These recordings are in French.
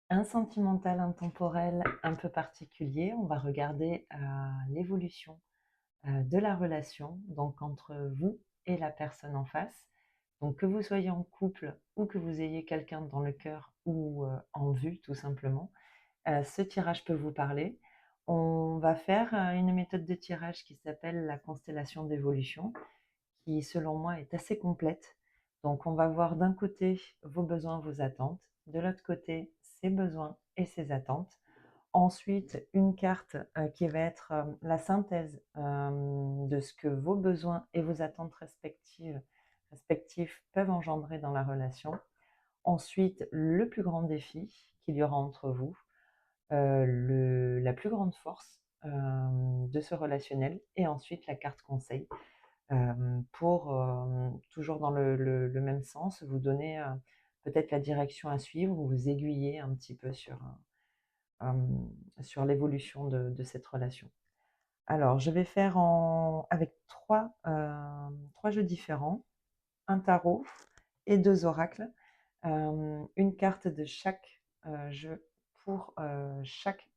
Un sentimental intemporel un peu particulier. On va regarder l'évolution de la relation, donc entre vous et la personne en face. Donc que vous soyez en couple ou que vous ayez quelqu'un dans le cœur ou en vue tout simplement, ce tirage peut vous parler. On va faire une méthode de tirage qui s'appelle la constellation d'évolution, qui selon moi est assez complète. Donc on va voir d'un côté vos besoins, vos attentes, de l'autre côté ses besoins et ses attentes. Ensuite, une carte qui va être la synthèse de ce que vos besoins et vos attentes respectifs peuvent engendrer dans la relation. Ensuite, le plus grand défi qu'il y aura entre vous, la plus grande force de ce relationnel, et ensuite la carte conseil pour, toujours dans le même sens, vous donner peut-être la direction à suivre ou vous aiguiller un petit peu sur l'évolution de cette relation. Alors, je vais faire avec trois jeux différents, un tarot et deux oracles, une carte de chaque jeu pour chaque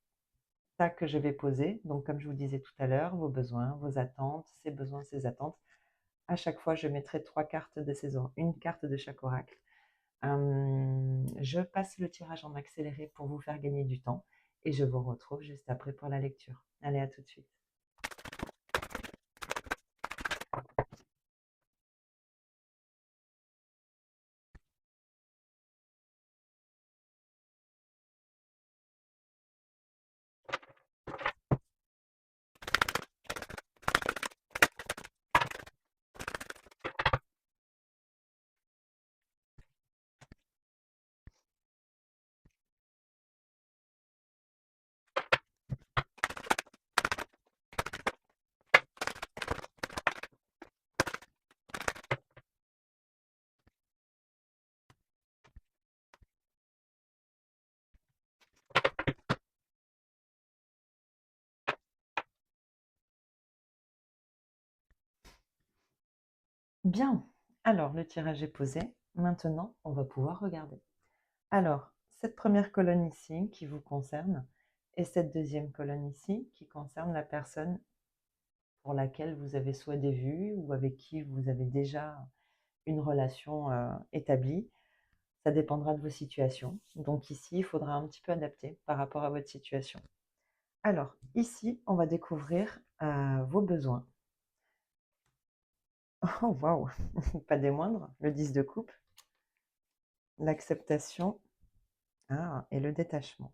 tas que je vais poser. Donc, comme je vous disais tout à l'heure, vos besoins, vos attentes, ses besoins, ses attentes. À chaque fois, je mettrai trois cartes de ces une carte de chaque oracle. Je passe le tirage en accéléré pour vous faire gagner du temps et je vous retrouve juste après pour la lecture. Allez, à tout de suite. Bien, alors le tirage est posé. Maintenant, on va pouvoir regarder. Alors, cette première colonne ici qui vous concerne et cette deuxième colonne ici qui concerne la personne pour laquelle vous avez soit des vues ou avec qui vous avez déjà une relation établie. Ça dépendra de vos situations. Donc ici, il faudra un petit peu adapter par rapport à votre situation. Alors, ici, on va découvrir vos besoins. Oh, waouh, pas des moindres, le 10 de coupe, l'acceptation et le détachement.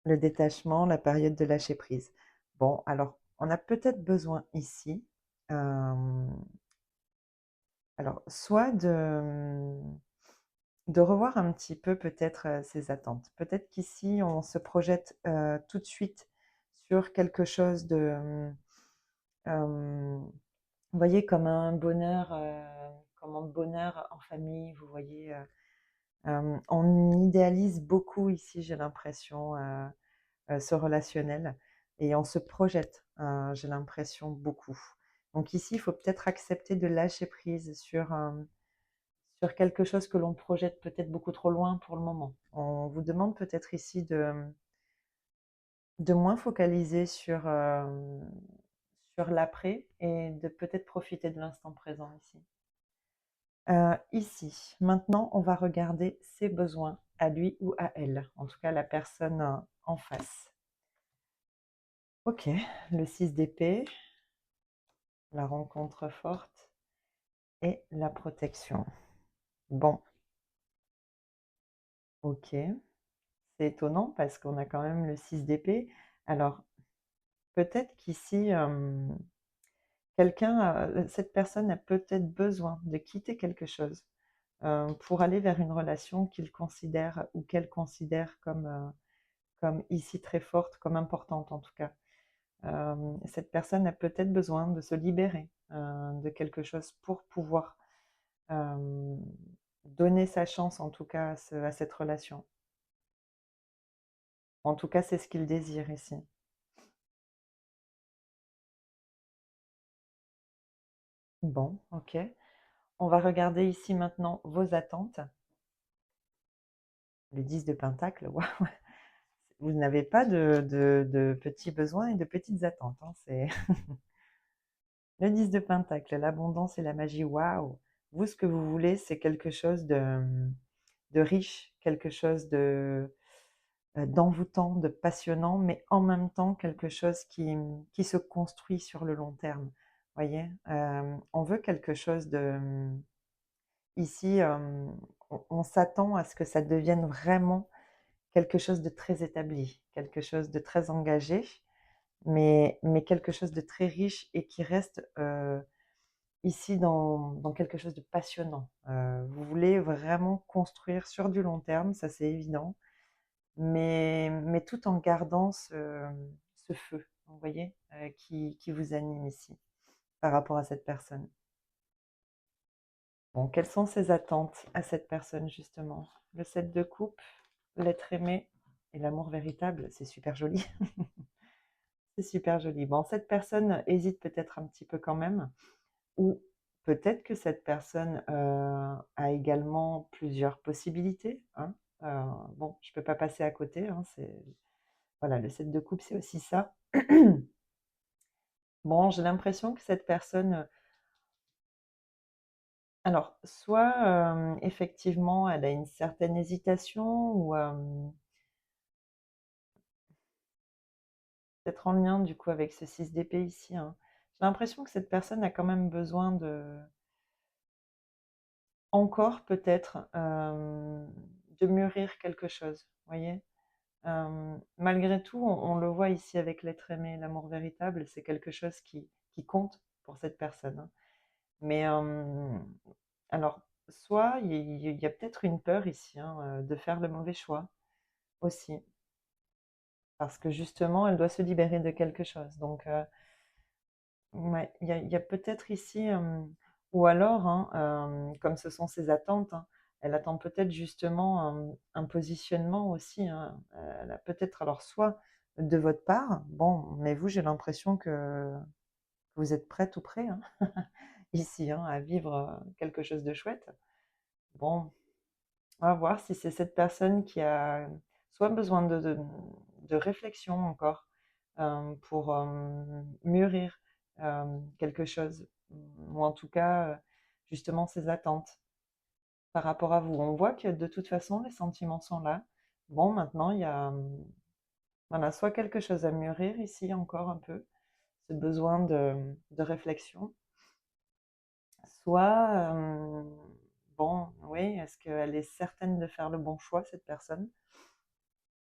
Le détachement, la période de lâcher prise. Bon, alors, on a peut-être besoin ici, alors, soit de revoir un petit peu peut-être ses attentes. Peut-être qu'ici, on se projette tout de suite sur quelque chose de, vous voyez, comme un bonheur en famille, vous voyez, on idéalise beaucoup ici, j'ai l'impression, ce relationnel et on se projette, j'ai l'impression, beaucoup. Donc ici, il faut peut-être accepter de lâcher prise sur quelque chose que l'on projette peut-être beaucoup trop loin pour le moment. On vous demande peut-être ici de moins focaliser sur l'après et de peut-être profiter de l'instant présent ici. Ici, maintenant, on va regarder ses besoins à lui ou à elle, en tout cas la personne en face. Ok, le 6 d'épée, la rencontre forte et la protection. Bon, ok, c'est étonnant parce qu'on a quand même le 6 d'épée. Alors, peut-être qu'ici, cette personne a peut-être besoin de quitter quelque chose pour aller vers une relation qu'il considère ou qu'elle considère comme ici très forte, comme importante en tout cas. Cette personne a peut-être besoin de se libérer de quelque chose pour pouvoir donner sa chance en tout cas à cette relation. En tout cas, c'est ce qu'il désire ici. Bon, ok. On va regarder ici maintenant vos attentes. Le 10 de Pentacle, waouh! Vous n'avez pas de petits besoins et de petites attentes, hein, c'est le 10 de Pentacle, l'abondance et la magie, waouh! Vous, ce que vous voulez, c'est quelque chose de riche, quelque chose d'envoûtant, de passionnant, mais en même temps quelque chose qui se construit sur le long terme. Voyez, on veut quelque chose de ici, on s'attend à ce que ça devienne vraiment quelque chose de très établi, quelque chose de très engagé, mais quelque chose de très riche et qui reste ici dans quelque chose de passionnant. Vous voulez vraiment construire sur du long terme, ça c'est évident, mais tout en gardant ce feu, vous voyez, qui vous anime ici par rapport à cette personne. Bon, quelles sont ses attentes à cette personne justement? Le 7 de coupe, l'être aimé et l'amour véritable, c'est super joli. C'est super joli. Bon, cette personne hésite peut-être un petit peu quand même, ou peut-être que cette personne a également plusieurs possibilités, hein. Bon, je peux pas passer à côté, hein, voilà, le 7 de coupe, c'est aussi ça. Bon, j'ai l'impression que cette personne, alors soit, effectivement, elle a une certaine hésitation ou, peut-être en lien du coup avec ce 6 d'épée ici, hein. J'ai l'impression que cette personne a quand même besoin encore peut-être, de mûrir quelque chose, vous voyez? Malgré tout, on le voit ici avec l'être aimé, l'amour véritable, c'est quelque chose qui compte pour cette personne, hein. Mais alors, soit il y a peut-être une peur ici, hein, de faire le mauvais choix aussi, parce que justement, elle doit se libérer de quelque chose. Donc, ouais, il y a peut-être ici, ou alors, hein, comme ce sont ses attentes, hein, elle attend peut-être justement un positionnement aussi, hein. Elle a peut-être alors soit de votre part, bon, mais vous, j'ai l'impression que vous êtes prête ou prêt, hein, ici, hein, à vivre quelque chose de chouette. Bon, on va voir si c'est cette personne qui a soit besoin de réflexion encore pour mûrir quelque chose, ou en tout cas, justement ses attentes par rapport à vous. On voit que de toute façon, les sentiments sont là. Bon, maintenant, il y a voilà, soit quelque chose à mûrir ici encore un peu, ce besoin de réflexion, soit, bon, oui, est-ce qu'elle est certaine de faire le bon choix, cette personne?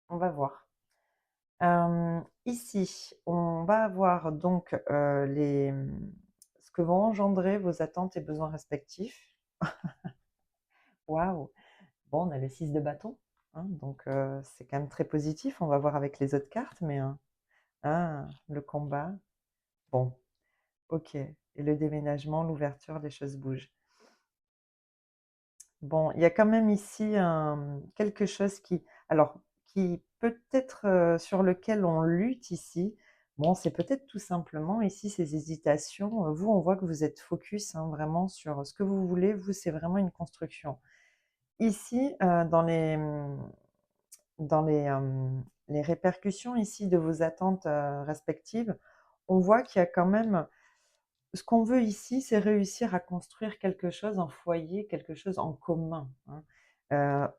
On va voir. Ici, on va avoir donc ce que vont engendrer vos attentes et besoins respectifs. Waouh! Bon, on a le 6 de bâton, hein, donc c'est quand même très positif. On va voir avec les autres cartes, mais ah, le combat. Bon, ok. Et le déménagement, l'ouverture, les choses bougent. Bon, il y a quand même ici quelque chose alors, qui peut-être sur lequel on lutte ici. Bon, c'est peut-être tout simplement ici ces hésitations. Vous, on voit que vous êtes focus hein, vraiment sur ce que vous voulez. Vous, c'est vraiment une construction. Ici, dans les répercussions ici de vos attentes respectives, on voit qu'il y a quand même ce qu'on veut ici, c'est réussir à construire quelque chose en foyer, quelque chose en commun, hein.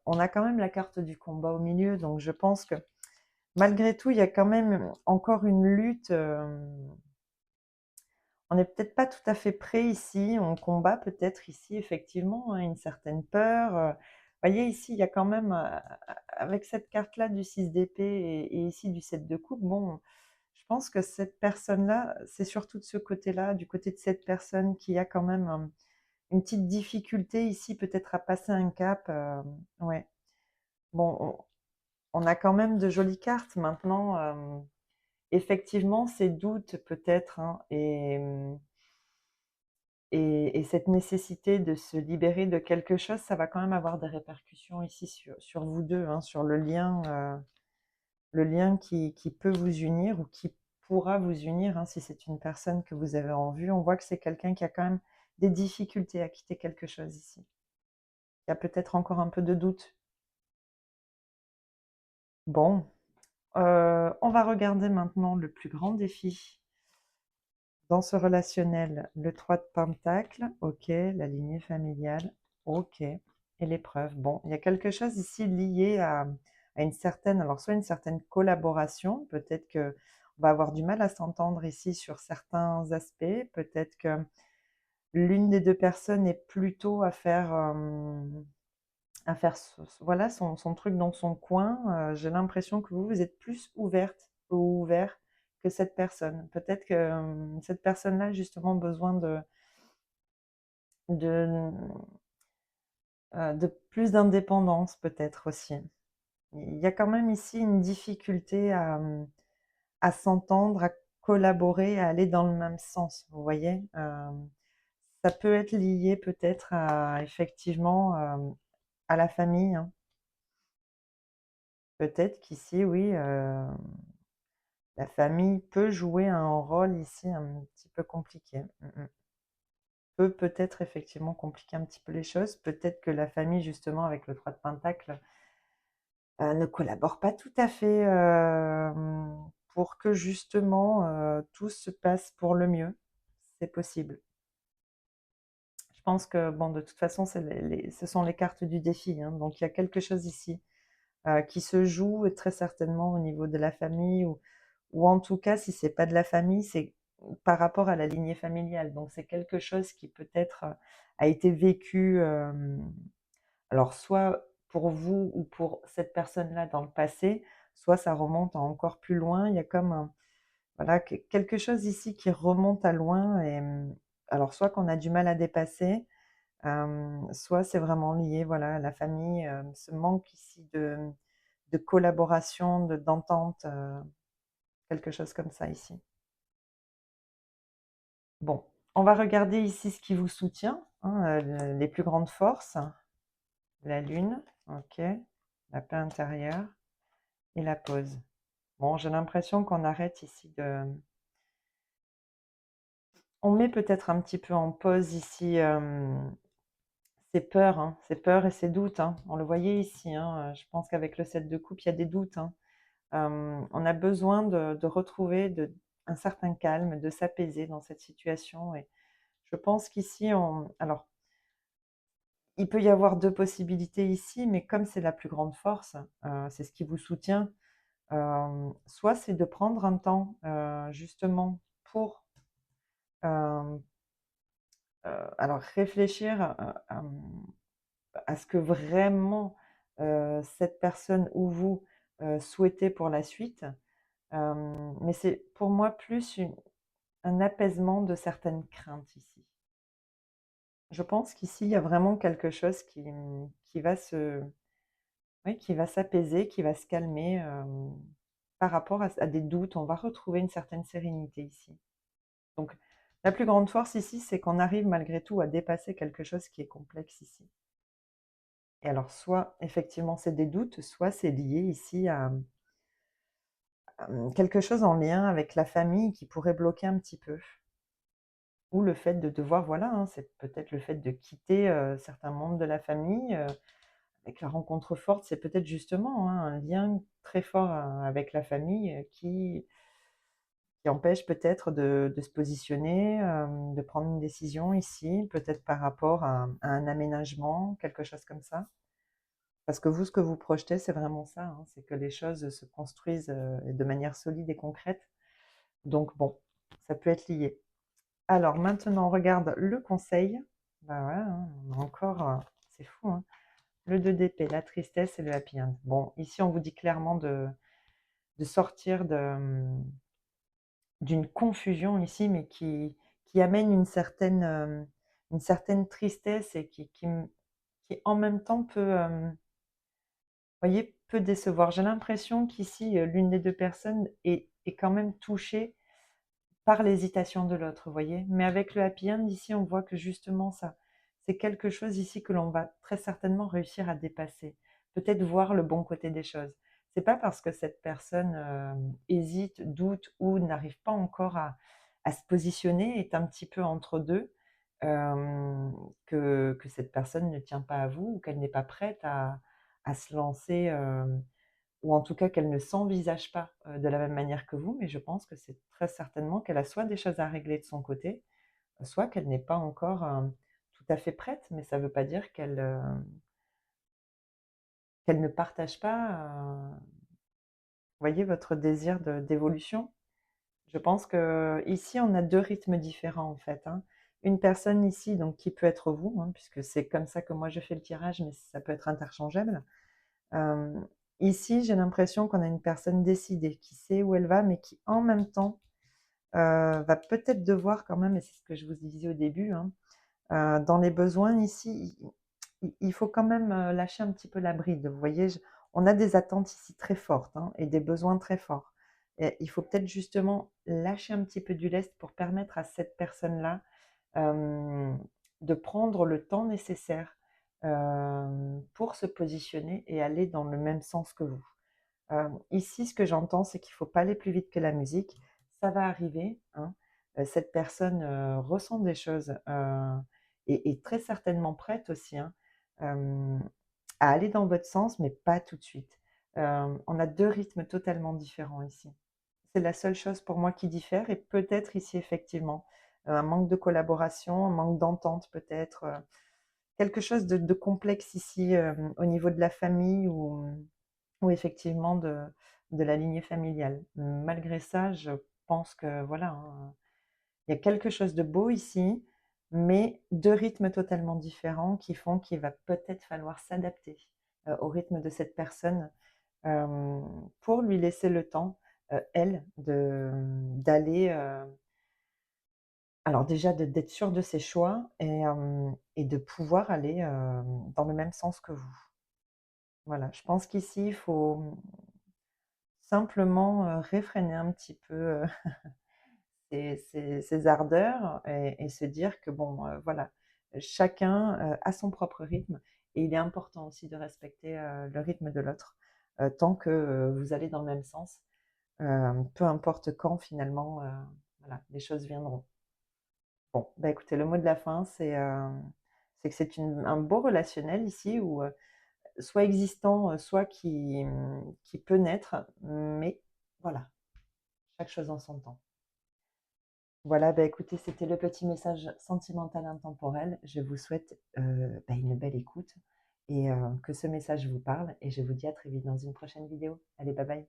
On a quand même la carte du combat au milieu, donc je pense que malgré tout, il y a quand même encore une lutte. On n'est peut-être pas tout à fait prêt ici. On combat peut-être ici effectivement hein, une certaine peur. Voyez ici, il y a quand même avec cette carte-là du 6 d'épée et ici du 7 de coupe. Bon, je pense que cette personne-là, c'est surtout de ce côté-là, du côté de cette personne qui a quand même une petite difficulté ici, peut-être à passer un cap. Ouais. Bon, on a quand même de jolies cartes maintenant. Effectivement, ces doutes peut-être hein, et cette nécessité de se libérer de quelque chose, ça va quand même avoir des répercussions ici sur vous deux, hein, sur le lien qui peut vous unir ou qui pourra vous unir hein, si c'est une personne que vous avez en vue. On voit que c'est quelqu'un qui a quand même des difficultés à quitter quelque chose ici. Il y a peut-être encore un peu de doute. Bon, on va regarder maintenant le plus grand défi dans ce relationnel, le 3 de Pentacles, OK, la lignée familiale, OK, et l'épreuve. Bon, il y a quelque chose ici lié à une certaine, alors soit une certaine collaboration, peut-être que on va avoir du mal à s'entendre ici sur certains aspects, peut-être que l'une des 2 personnes est plutôt à faire voilà, son truc dans son coin. J'ai l'impression que vous êtes plus ouverte ou ouvert que cette personne. Peut-être que cette personne-là a justement besoin de, de plus d'indépendance, peut-être aussi. Il y a quand même ici une difficulté à s'entendre, à collaborer, à aller dans le même sens, vous voyez. Ça peut être lié peut-être à effectivement à la famille, hein. Peut-être qu'ici, oui, la famille peut jouer un rôle ici un petit peu compliqué. Peut peut-être effectivement compliquer un petit peu les choses. Peut-être que la famille, justement, avec le 3 de Pentacle, ne collabore pas tout à fait pour que justement tout se passe pour le mieux. C'est possible. Je pense que, bon, de toute façon, ce sont les cartes du défi, hein. Donc il y a quelque chose ici qui se joue très certainement au niveau de la famille ou en tout cas, si c'est pas de la famille, c'est par rapport à la lignée familiale. Donc c'est quelque chose qui peut-être a été vécu, alors soit pour vous ou pour cette personne-là dans le passé, soit ça remonte à encore plus loin. Il y a comme voilà, quelque chose ici qui remonte à loin et alors soit qu'on a du mal à dépasser, soit c'est vraiment lié, voilà, à la famille, ce manque ici de collaboration, d'entente, quelque chose comme ça ici. Bon, on va regarder ici ce qui vous soutient, hein, les plus grandes forces. La lune, OK, la paix intérieure et la pause. Bon, j'ai l'impression qu'on arrête ici de on met peut-être un petit peu en pause ici, ses peurs et ses doutes, hein. On le voyait ici, hein, je pense qu'avec le 7 de coupe, il y a des doutes, hein. On a besoin de retrouver un certain calme, de s'apaiser dans cette situation et je pense qu'ici on alors, il peut y avoir 2 possibilités ici, mais comme c'est la plus grande force, c'est ce qui vous soutient, soit c'est de prendre un temps, justement pour, hem, alors réfléchir, à ce que vraiment, cette personne ou vous, souhaitez pour la suite. Mais c'est pour moi plus un apaisement de certaines craintes ici. Je pense qu'ici, il y a vraiment quelque chose qui va oui, qui va s'apaiser, qui va se calmer, par rapport à des doutes. On va retrouver une certaine sérénité ici. Donc la plus grande force ici, c'est qu'on arrive malgré tout à dépasser quelque chose qui est complexe ici. Et alors soit effectivement c'est des doutes, soit c'est lié ici à, quelque chose en lien avec la famille qui pourrait bloquer un petit peu. Ou le fait de devoir, voilà, hein, c'est peut-être le fait de quitter, certains membres de la famille, avec la rencontre forte, c'est peut-être justement, hein, un lien très fort, avec la famille, qui empêche peut-être de se positionner, de prendre une décision ici, peut-être par rapport à un aménagement, quelque chose comme ça. Parce que vous, ce que vous projetez, c'est vraiment ça, hein, c'est que les choses se construisent, de manière solide et concrète. Donc bon, ça peut être lié. Alors maintenant, on regarde le conseil. Bah ouais, hein, on a encore, c'est fou, hein. Le 2 d'épée, la tristesse et le happy end. Bon, ici, on vous dit clairement de sortir d'une confusion ici, mais qui amène une certaine tristesse et qui en même temps peut, voyez, peut décevoir. J'ai l'impression qu'ici, l'une des 2 personnes est quand même touchée par l'hésitation de l'autre, vous voyez? Mais avec le happy end, ici, on voit que justement ça c'est quelque chose ici que l'on va très certainement réussir à dépasser. Peut-être voir le bon côté des choses. C'est pas parce que cette personne, hésite, doute ou n'arrive pas encore à se positionner, est un petit peu entre 2, que cette personne ne tient pas à vous ou qu'elle n'est pas prête à se lancer, ou en tout cas qu'elle ne s'envisage pas de la même manière que vous, mais je pense que c'est très certainement qu'elle a soit des choses à régler de son côté, soit qu'elle n'est pas encore tout à fait prête, mais ça ne veut pas dire qu'elle ne partage pas, voyez, votre désir d'évolution. Je pense que ici on a 2 rythmes différents en fait, hein. Une personne ici, donc qui peut être vous, hein, puisque c'est comme ça que moi je fais le tirage, mais ça peut être interchangeable. Ici, j'ai l'impression qu'on a une personne décidée, qui sait où elle va, mais qui en même temps, va peut-être devoir quand même, et c'est ce que je vous disais au début, hein, dans les besoins ici, il faut quand même, lâcher un petit peu la bride. Vous voyez? On a des attentes ici très fortes, hein, et des besoins très forts, et il faut peut-être justement lâcher un petit peu du lest pour permettre à cette personne-là, hem, de prendre le temps nécessaire, pour se positionner et aller dans le même sens que vous. Ici, ce que j'entends, c'est qu'il ne faut pas aller plus vite que la musique. Ça va arriver, hein. Cette personne, ressent des choses, et est très certainement prête aussi, hein, hem, à aller dans votre sens, mais pas tout de suite. On a 2 rythmes totalement différents ici. C'est la seule chose pour moi qui diffère, et peut-être ici effectivement, un manque de collaboration, un manque d'entente peut-être, quelque chose de complexe ici, au niveau de la famille, ou effectivement de la lignée familiale. Malgré ça, je pense que voilà, hein, il y a quelque chose de beau ici, mais 2 rythmes totalement différents qui font qu'il va peut-être falloir s'adapter, au rythme de cette personne, pour lui laisser le temps, elle, d'aller, alors déjà d'être sûre de ses choix, et de pouvoir aller, dans le même sens que vous. Voilà, je pense qu'ici, il faut simplement, réfréner un petit peu, ses ardeurs, et se dire que bon, voilà, chacun, a son propre rythme, et il est important aussi de respecter, le rythme de l'autre, tant que, vous allez dans le même sens, peu importe quand finalement, voilà, les choses viendront. Bon, bah, écoutez, le mot de la fin, c'est que c'est un beau relationnel ici, où, soit existant, soit qui peut naître, mais voilà, chaque chose en son temps. Voilà, bah, écoutez, c'était le petit message sentimental intemporel. Je vous souhaite, bah, une belle écoute, et que ce message vous parle, et je vous dis à très vite dans une prochaine vidéo. Allez, bye bye.